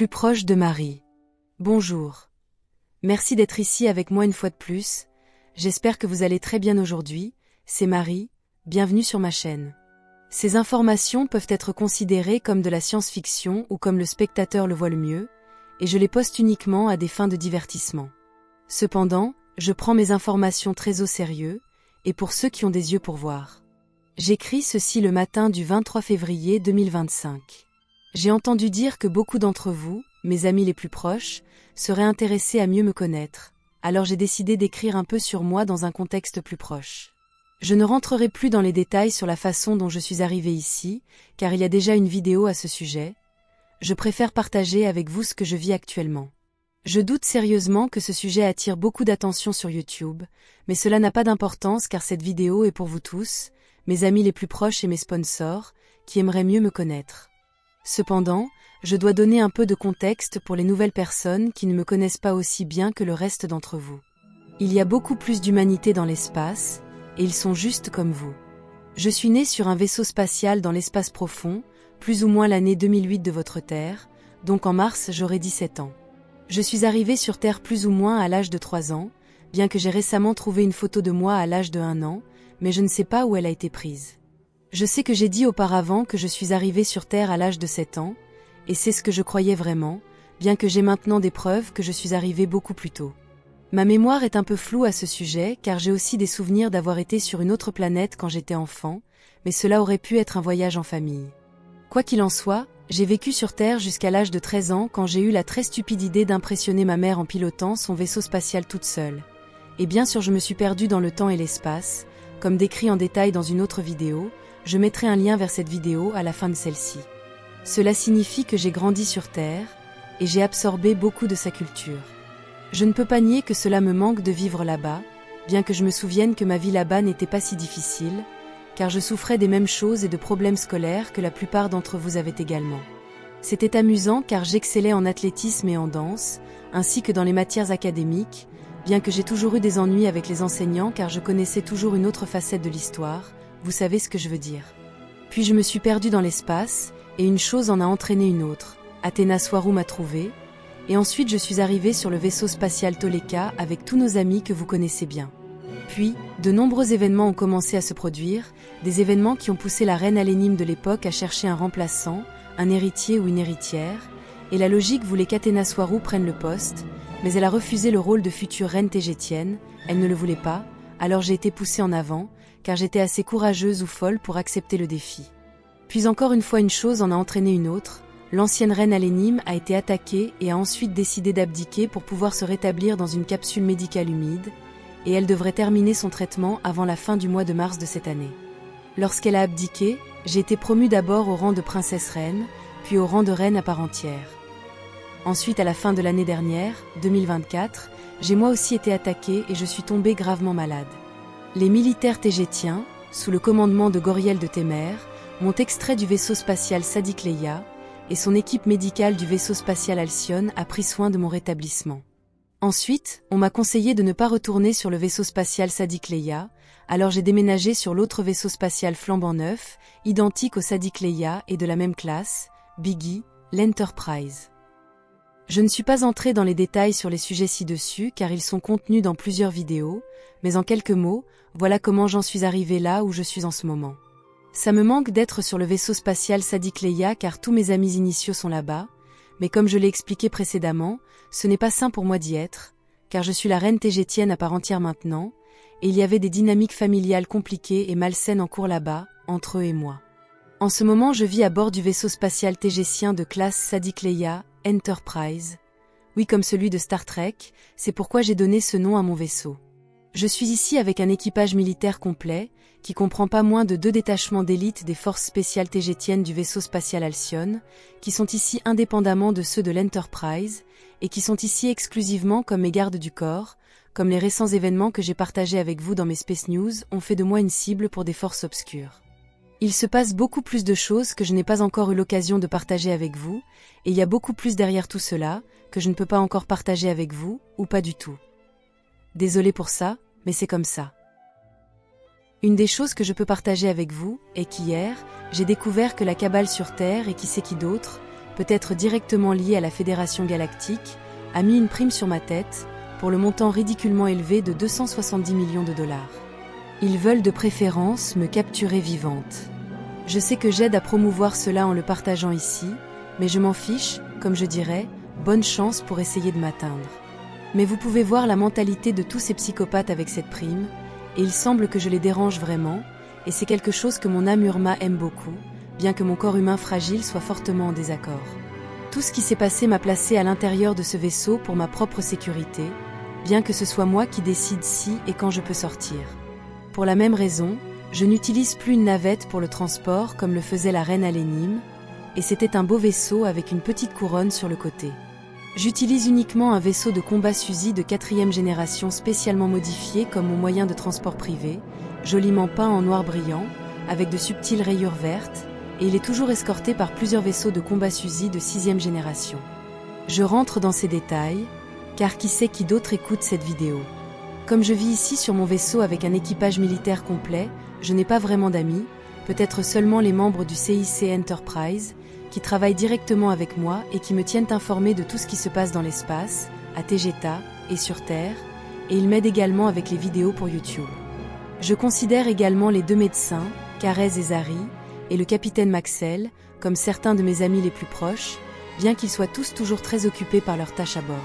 Plus proche de Marie. Bonjour. Merci d'être ici avec moi une fois de plus. J'espère que vous allez très bien aujourd'hui. C'est Marie, bienvenue sur ma chaîne. Ces informations peuvent être considérées comme de la science-fiction ou comme le spectateur le voit le mieux, et je les poste uniquement à des fins de divertissement. Cependant, je prends mes informations très au sérieux, et pour ceux qui ont des yeux pour voir. J'écris ceci le matin du 23 février 2025. J'ai entendu dire que beaucoup d'entre vous, mes amis les plus proches, seraient intéressés à mieux me connaître, alors j'ai décidé d'écrire un peu sur moi dans un contexte plus proche. Je ne rentrerai plus dans les détails sur la façon dont je suis arrivée ici, car il y a déjà une vidéo à ce sujet. Je préfère partager avec vous ce que je vis actuellement. Je doute sérieusement que ce sujet attire beaucoup d'attention sur YouTube, mais cela n'a pas d'importance car cette vidéo est pour vous tous, mes amis les plus proches et mes sponsors, qui aimeraient mieux me connaître. Cependant, je dois donner un peu de contexte pour les nouvelles personnes qui ne me connaissent pas aussi bien que le reste d'entre vous. Il y a beaucoup plus d'humanité dans l'espace, et ils sont juste comme vous. Je suis née sur un vaisseau spatial dans l'espace profond, plus ou moins l'année 2008 de votre Terre, donc en mars j'aurai 17 ans. Je suis arrivée sur Terre plus ou moins à l'âge de 3 ans, bien que j'ai récemment trouvé une photo de moi à l'âge de 1 an, mais je ne sais pas où elle a été prise. Je sais que j'ai dit auparavant que je suis arrivée sur Terre à l'âge de 7 ans, et c'est ce que je croyais vraiment, bien que j'ai maintenant des preuves que je suis arrivée beaucoup plus tôt. Ma mémoire est un peu floue à ce sujet, car j'ai aussi des souvenirs d'avoir été sur une autre planète quand j'étais enfant, mais cela aurait pu être un voyage en famille. Quoi qu'il en soit, j'ai vécu sur Terre jusqu'à l'âge de 13 ans quand j'ai eu la très stupide idée d'impressionner ma mère en pilotant son vaisseau spatial toute seule. Et bien sûr je me suis perdue dans le temps et l'espace, comme décrit en détail dans une autre vidéo. Je mettrai un lien vers cette vidéo à la fin de celle-ci. Cela signifie que j'ai grandi sur Terre, et j'ai absorbé beaucoup de sa culture. Je ne peux pas nier que cela me manque de vivre là-bas, bien que je me souvienne que ma vie là-bas n'était pas si difficile, car je souffrais des mêmes choses et de problèmes scolaires que la plupart d'entre vous avaient également. C'était amusant car j'excellais en athlétisme et en danse, ainsi que dans les matières académiques, bien que j'ai toujours eu des ennuis avec les enseignants car je connaissais toujours une autre facette de l'histoire. Vous savez ce que je veux dire. Puis je me suis perdue dans l'espace, et une chose en a entraîné une autre. Athéna Swarou m'a trouvée, et ensuite je suis arrivée sur le vaisseau spatial Toleka avec tous nos amis que vous connaissez bien. Puis, de nombreux événements ont commencé à se produire, des événements qui ont poussé la reine Alénime de l'époque à chercher un remplaçant, un héritier ou une héritière, et la logique voulait qu'Athéna Swarou prenne le poste, mais elle a refusé le rôle de future reine Tégétienne, elle ne le voulait pas, alors j'ai été poussée en avant, car j'étais assez courageuse ou folle pour accepter le défi. Puis encore une fois une chose en a entraîné une autre, l'ancienne reine Alénime a été attaquée et a ensuite décidé d'abdiquer pour pouvoir se rétablir dans une capsule médicale humide, et elle devrait terminer son traitement avant la fin du mois de mars de cette année. Lorsqu'elle a abdiqué, j'ai été promue d'abord au rang de princesse reine, puis au rang de reine à part entière. Ensuite, à la fin de l'année dernière, 2024, j'ai moi aussi été attaquée et je suis tombée gravement malade. Les militaires tégétiens, sous le commandement de Goriel de Témer, m'ont extrait du vaisseau spatial Sadik Leia, et son équipe médicale du vaisseau spatial Alcyone a pris soin de mon rétablissement. Ensuite, on m'a conseillé de ne pas retourner sur le vaisseau spatial Sadik Leia, alors j'ai déménagé sur l'autre vaisseau spatial flambant neuf, identique au Sadik Leia et de la même classe, Biggie, l'Enterprise. Je ne suis pas entrée dans les détails sur les sujets ci-dessus car ils sont contenus dans plusieurs vidéos, mais en quelques mots, voilà comment j'en suis arrivée là où je suis en ce moment. Ça me manque d'être sur le vaisseau spatial Sadik Leia car tous mes amis initiaux sont là-bas, mais comme je l'ai expliqué précédemment, ce n'est pas sain pour moi d'y être, car je suis la reine tégétienne à part entière maintenant, et il y avait des dynamiques familiales compliquées et malsaines en cours là-bas, entre eux et moi. En ce moment je vis à bord du vaisseau spatial tégétien de classe Sadik Leia, Enterprise. Oui, comme celui de Star Trek, c'est pourquoi j'ai donné ce nom à mon vaisseau. Je suis ici avec un équipage militaire complet, qui comprend pas moins de 2 détachements d'élite des forces spéciales tégétiennes du vaisseau spatial Alcyone, qui sont ici indépendamment de ceux de l'Enterprise, et qui sont ici exclusivement comme mes gardes du corps, comme les récents événements que j'ai partagés avec vous dans mes Space News ont fait de moi une cible pour des forces obscures. Il se passe beaucoup plus de choses que je n'ai pas encore eu l'occasion de partager avec vous, et il y a beaucoup plus derrière tout cela, que je ne peux pas encore partager avec vous, ou pas du tout. Désolée pour ça, mais c'est comme ça. Une des choses que je peux partager avec vous est qu'hier, j'ai découvert que la cabale sur Terre et qui sait qui d'autre peut-être directement lié à la Fédération Galactique, a mis une prime sur ma tête, pour le montant ridiculement élevé de 270 millions de dollars. Ils veulent de préférence me capturer vivante. Je sais que j'aide à promouvoir cela en le partageant ici, mais je m'en fiche, comme je dirais, bonne chance pour essayer de m'atteindre. Mais vous pouvez voir la mentalité de tous ces psychopathes avec cette prime, et il semble que je les dérange vraiment, et c'est quelque chose que mon âme Urma aime beaucoup, bien que mon corps humain fragile soit fortement en désaccord. Tout ce qui s'est passé m'a placé à l'intérieur de ce vaisseau pour ma propre sécurité, bien que ce soit moi qui décide si et quand je peux sortir. Pour la même raison, je n'utilise plus une navette pour le transport comme le faisait la reine Alénime, et c'était un beau vaisseau avec une petite couronne sur le côté. J'utilise uniquement un vaisseau de combat Suzy de 4e génération spécialement modifié comme mon moyen de transport privé, joliment peint en noir brillant, avec de subtiles rayures vertes, et il est toujours escorté par plusieurs vaisseaux de combat Suzy de 6e génération. Je rentre dans ces détails, car qui sait qui d'autre écoute cette vidéo. Comme je vis ici sur mon vaisseau avec un équipage militaire complet, je n'ai pas vraiment d'amis, peut-être seulement les membres du CIC Enterprise, qui travaillent directement avec moi et qui me tiennent informé de tout ce qui se passe dans l'espace, à Tegeta et sur Terre, et ils m'aident également avec les vidéos pour YouTube. Je considère également les 2 médecins, Carez et Zari, et le capitaine Maxel, comme certains de mes amis les plus proches, bien qu'ils soient tous toujours très occupés par leurs tâches à bord.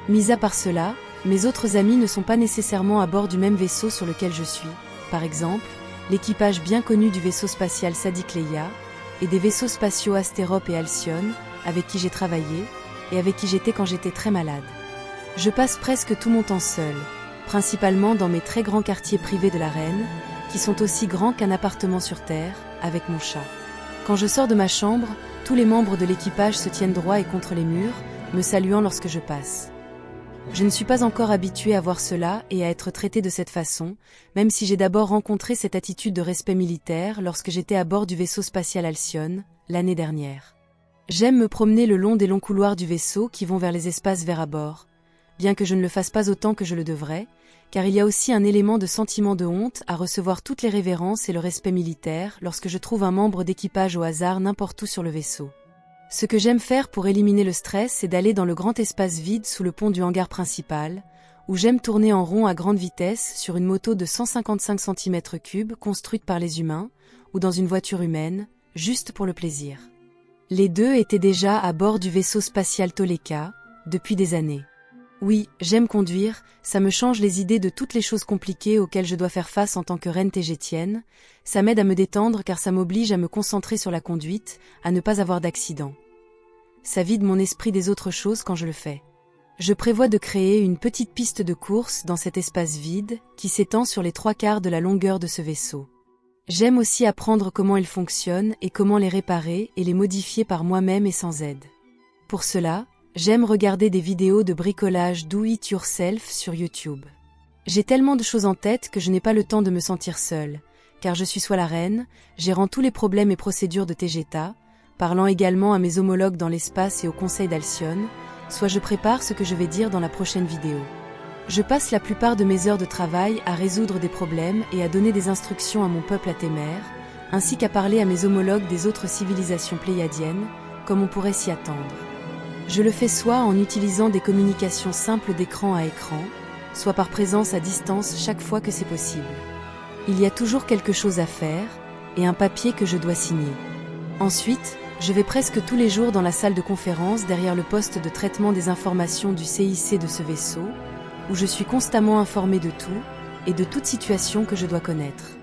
Mis à part cela, mes autres amis ne sont pas nécessairement à bord du même vaisseau sur lequel je suis, par exemple, l'équipage bien connu du vaisseau spatial Sadik Leia, et des vaisseaux spatiaux Astérope et Alcyone, avec qui j'ai travaillé, et avec qui j'étais quand j'étais très malade. Je passe presque tout mon temps seul, principalement dans mes très grands quartiers privés de la Reine, qui sont aussi grands qu'un appartement sur Terre, avec mon chat. Quand je sors de ma chambre, tous les membres de l'équipage se tiennent droit et contre les murs, me saluant lorsque je passe. Je ne suis pas encore habituée à voir cela et à être traitée de cette façon, même si j'ai d'abord rencontré cette attitude de respect militaire lorsque j'étais à bord du vaisseau spatial Alcyone, l'année dernière. J'aime me promener le long des longs couloirs du vaisseau qui vont vers les espaces verts à bord, bien que je ne le fasse pas autant que je le devrais, car il y a aussi un élément de sentiment de honte à recevoir toutes les révérences et le respect militaire lorsque je trouve un membre d'équipage au hasard n'importe où sur le vaisseau. Ce que j'aime faire pour éliminer le stress, c'est d'aller dans le grand espace vide sous le pont du hangar principal, où j'aime tourner en rond à grande vitesse sur une moto de 155 cm3 construite par les humains, ou dans une voiture humaine, juste pour le plaisir. Les deux étaient déjà à bord du vaisseau spatial Toleka, depuis des années. Oui, j'aime conduire, ça me change les idées de toutes les choses compliquées auxquelles je dois faire face en tant que reine tégétienne, ça m'aide à me détendre car ça m'oblige à me concentrer sur la conduite, à ne pas avoir d'accident. Ça vide mon esprit des autres choses quand je le fais. Je prévois de créer une petite piste de course dans cet espace vide qui s'étend sur les 3/4 de la longueur de ce vaisseau. J'aime aussi apprendre comment ils fonctionnent et comment les réparer et les modifier par moi-même et sans aide. Pour cela, j'aime regarder des vidéos de bricolage do it yourself sur YouTube. J'ai tellement de choses en tête que je n'ai pas le temps de me sentir seule, car je suis soit la reine, gérant tous les problèmes et procédures de Tegeta, parlant également à mes homologues dans l'espace et au conseil d'Alcyone, soit je prépare ce que je vais dire dans la prochaine vidéo. Je passe la plupart de mes heures de travail à résoudre des problèmes et à donner des instructions à mon peuple Athémère, ainsi qu'à parler à mes homologues des autres civilisations pléiadiennes, comme on pourrait s'y attendre. Je le fais soit en utilisant des communications simples d'écran à écran, soit par présence à distance chaque fois que c'est possible. Il y a toujours quelque chose à faire, et un papier que je dois signer. Ensuite, je vais presque tous les jours dans la salle de conférence derrière le poste de traitement des informations du CIC de ce vaisseau, où je suis constamment informée de tout, et de toute situation que je dois connaître.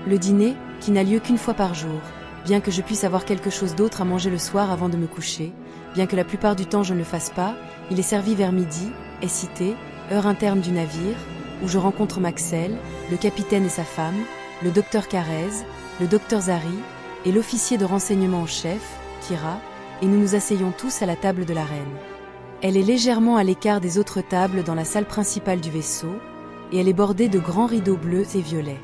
Le dîner, qui n'a lieu qu'une fois par jour, bien que je puisse avoir quelque chose d'autre à manger le soir avant de me coucher, bien que la plupart du temps je ne le fasse pas, il est servi vers midi, SIT, heure interne du navire, où je rencontre Maxel, le capitaine et sa femme, le docteur Carez, le docteur Zari, et l'officier de renseignement en chef, Kira, et nous nous asseyons tous à la table de la reine. Elle est légèrement à l'écart des autres tables dans la salle principale du vaisseau, et elle est bordée de grands rideaux bleus et violets.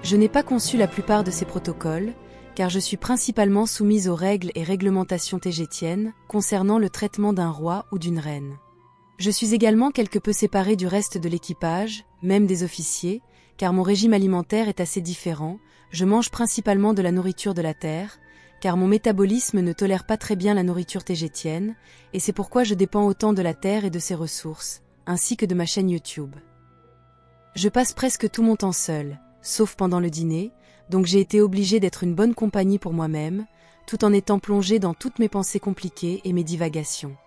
Je n'ai pas conçu la plupart de ces protocoles, car je suis principalement soumise aux règles et réglementations tégétiennes concernant le traitement d'un roi ou d'une reine. Je suis également quelque peu séparée du reste de l'équipage, même des officiers, car mon régime alimentaire est assez différent, je mange principalement de la nourriture de la Terre, car mon métabolisme ne tolère pas très bien la nourriture végétalienne, et c'est pourquoi je dépends autant de la terre et de ses ressources, ainsi que de ma chaîne YouTube. Je passe presque tout mon temps seul, sauf pendant le dîner, donc j'ai été obligée d'être une bonne compagnie pour moi-même, tout en étant plongée dans toutes mes pensées compliquées et mes divagations.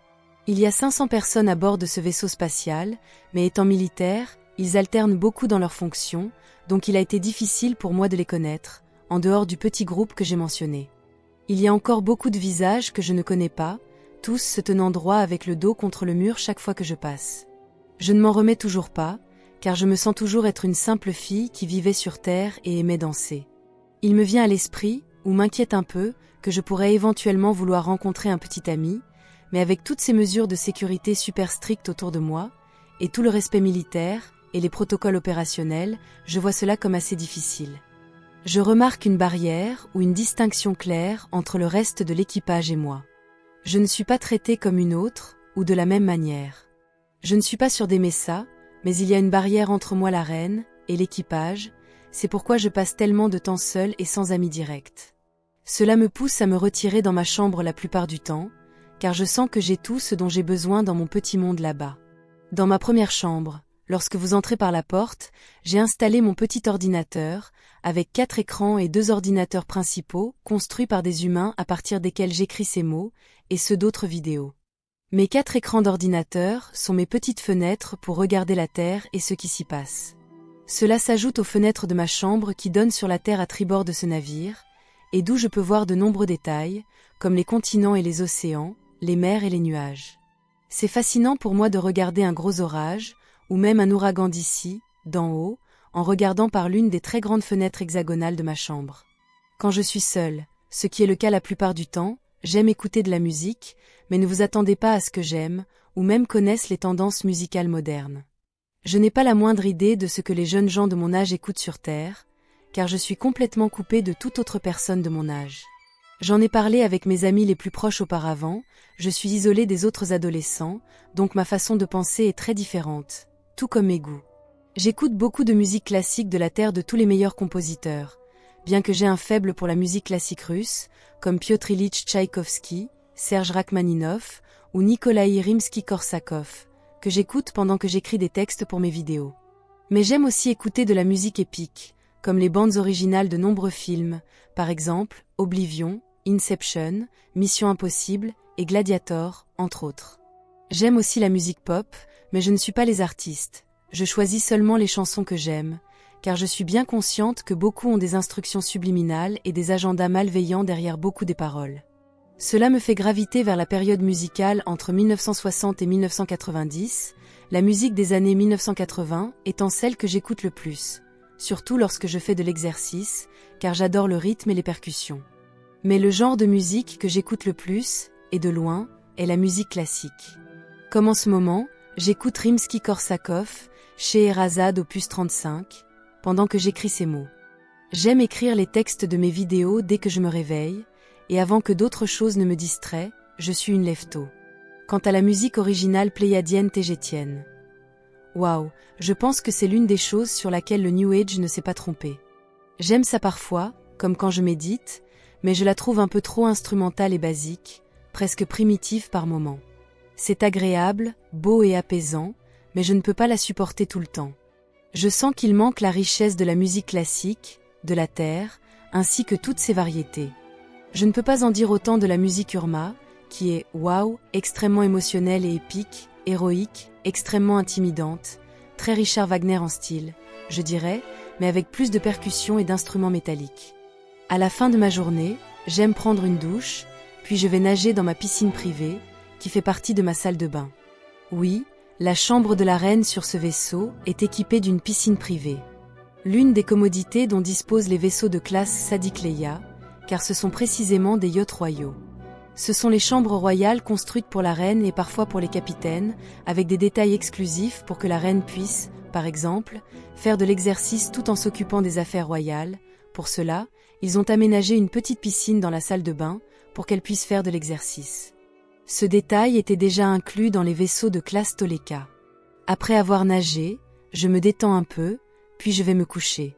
Il y a 500 personnes à bord de ce vaisseau spatial, mais étant militaires, ils alternent beaucoup dans leurs fonctions, donc il a été difficile pour moi de les connaître, en dehors du petit groupe que j'ai mentionné. Il y a encore beaucoup de visages que je ne connais pas, tous se tenant droit avec le dos contre le mur chaque fois que je passe. Je ne m'en remets toujours pas, car je me sens toujours être une simple fille qui vivait sur Terre et aimait danser. Il me vient à l'esprit, ou m'inquiète un peu, que je pourrais éventuellement vouloir rencontrer un petit ami, mais avec toutes ces mesures de sécurité super strictes autour de moi, et tout le respect militaire, et les protocoles opérationnels, je vois cela comme assez difficile. Je remarque une barrière ou une distinction claire entre le reste de l'équipage et moi. Je ne suis pas traitée comme une autre, ou de la même manière. Je ne suis pas sûre d'aimer ça, mais il y a une barrière entre moi la reine, et l'équipage, c'est pourquoi je passe tellement de temps seule et sans amis directs. Cela me pousse à me retirer dans ma chambre la plupart du temps, car je sens que j'ai tout ce dont j'ai besoin dans mon petit monde là-bas. Dans ma première chambre, lorsque vous entrez par la porte, j'ai installé mon petit ordinateur, avec 4 écrans et 2 ordinateurs principaux, construits par des humains à partir desquels j'écris ces mots, et ceux d'autres vidéos. Mes 4 écrans d'ordinateur sont mes petites fenêtres pour regarder la Terre et ce qui s'y passe. Cela s'ajoute aux fenêtres de ma chambre qui donnent sur la Terre à tribord de ce navire, et d'où je peux voir de nombreux détails, comme les continents et les océans, les mers et les nuages. C'est fascinant pour moi de regarder un gros orage, ou même un ouragan d'ici, d'en haut, en regardant par l'une des très grandes fenêtres hexagonales de ma chambre. Quand je suis seule, ce qui est le cas la plupart du temps, j'aime écouter de la musique, mais ne vous attendez pas à ce que j'aime, ou même connaisse les tendances musicales modernes. Je n'ai pas la moindre idée de ce que les jeunes gens de mon âge écoutent sur Terre, car je suis complètement coupée de toute autre personne de mon âge. J'en ai parlé avec mes amis les plus proches auparavant, je suis isolée des autres adolescents, donc ma façon de penser est très différente, tout comme mes goûts. J'écoute beaucoup de musique classique de la terre de tous les meilleurs compositeurs, bien que j'ai un faible pour la musique classique russe, comme Piotr Ilyich Tchaïkovski, Serge Rachmaninov ou Nikolaï Rimsky-Korsakov, que j'écoute pendant que j'écris des textes pour mes vidéos. Mais j'aime aussi écouter de la musique épique, comme les bandes originales de nombreux films, par exemple Oblivion, Inception, Mission Impossible et Gladiator, entre autres. J'aime aussi la musique pop, mais je ne suis pas les artistes. Je choisis seulement les chansons que j'aime, car je suis bien consciente que beaucoup ont des instructions subliminales et des agendas malveillants derrière beaucoup des paroles. Cela me fait graviter vers la période musicale entre 1960 et 1990, la musique des années 1980 étant celle que j'écoute le plus, surtout lorsque je fais de l'exercice, car j'adore le rythme et les percussions. Mais le genre de musique que j'écoute le plus, et de loin, est la musique classique. Comme en ce moment, j'écoute Rimsky-Korsakov, Scheherazade opus 35, pendant que j'écris ces mots. J'aime écrire les textes de mes vidéos dès que je me réveille, et avant que d'autres choses ne me distraient, je suis une lève-tôt. Quant à la musique originale pléiadienne tégétienne. Waouh, je pense que c'est l'une des choses sur laquelle le New Age ne s'est pas trompé. J'aime ça parfois, comme quand je médite, mais je la trouve un peu trop instrumentale et basique, presque primitive par moments. C'est agréable, beau et apaisant, mais je ne peux pas la supporter tout le temps. Je sens qu'il manque la richesse de la musique classique, de la terre, ainsi que toutes ses variétés. Je ne peux pas en dire autant de la musique Urma, qui est, waouh, extrêmement émotionnelle et épique, héroïque, extrêmement intimidante, très Richard Wagner en style, je dirais, mais avec plus de percussions et d'instruments métalliques. À la fin de ma journée, j'aime prendre une douche, puis je vais nager dans ma piscine privée, qui fait partie de ma salle de bain. Oui, la chambre de la reine sur ce vaisseau est équipée d'une piscine privée. L'une des commodités dont disposent les vaisseaux de classe Sadik Leia, car ce sont précisément des yachts royaux. Ce sont les chambres royales construites pour la reine et parfois pour les capitaines, avec des détails exclusifs pour que la reine puisse, par exemple, faire de l'exercice tout en s'occupant des affaires royales. Pour cela, ils ont aménagé une petite piscine dans la salle de bain pour qu'elle puisse faire de l'exercice. Ce détail était déjà inclus dans les vaisseaux de classe Toleka. Après avoir nagé, je me détends un peu, puis je vais me coucher.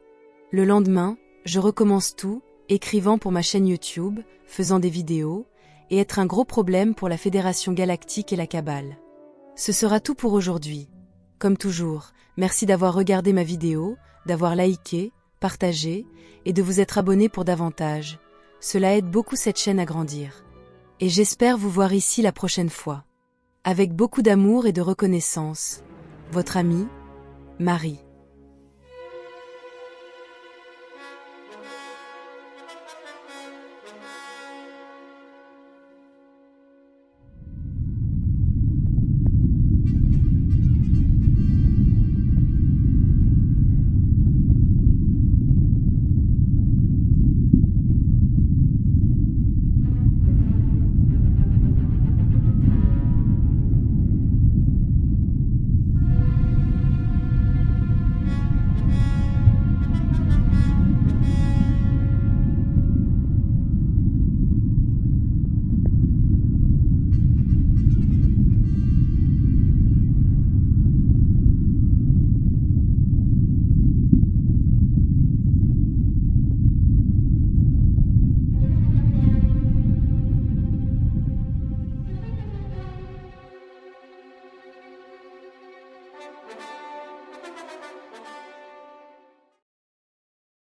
Le lendemain, je recommence tout, écrivant pour ma chaîne YouTube, faisant des vidéos, et être un gros problème pour la Fédération Galactique et la Cabale. Ce sera tout pour aujourd'hui. Comme toujours, merci d'avoir regardé ma vidéo, d'avoir liké, partagé, et de vous être abonné pour davantage. Cela aide beaucoup cette chaîne à grandir. Et j'espère vous voir ici la prochaine fois. Avec beaucoup d'amour et de reconnaissance. Votre amie, Marie.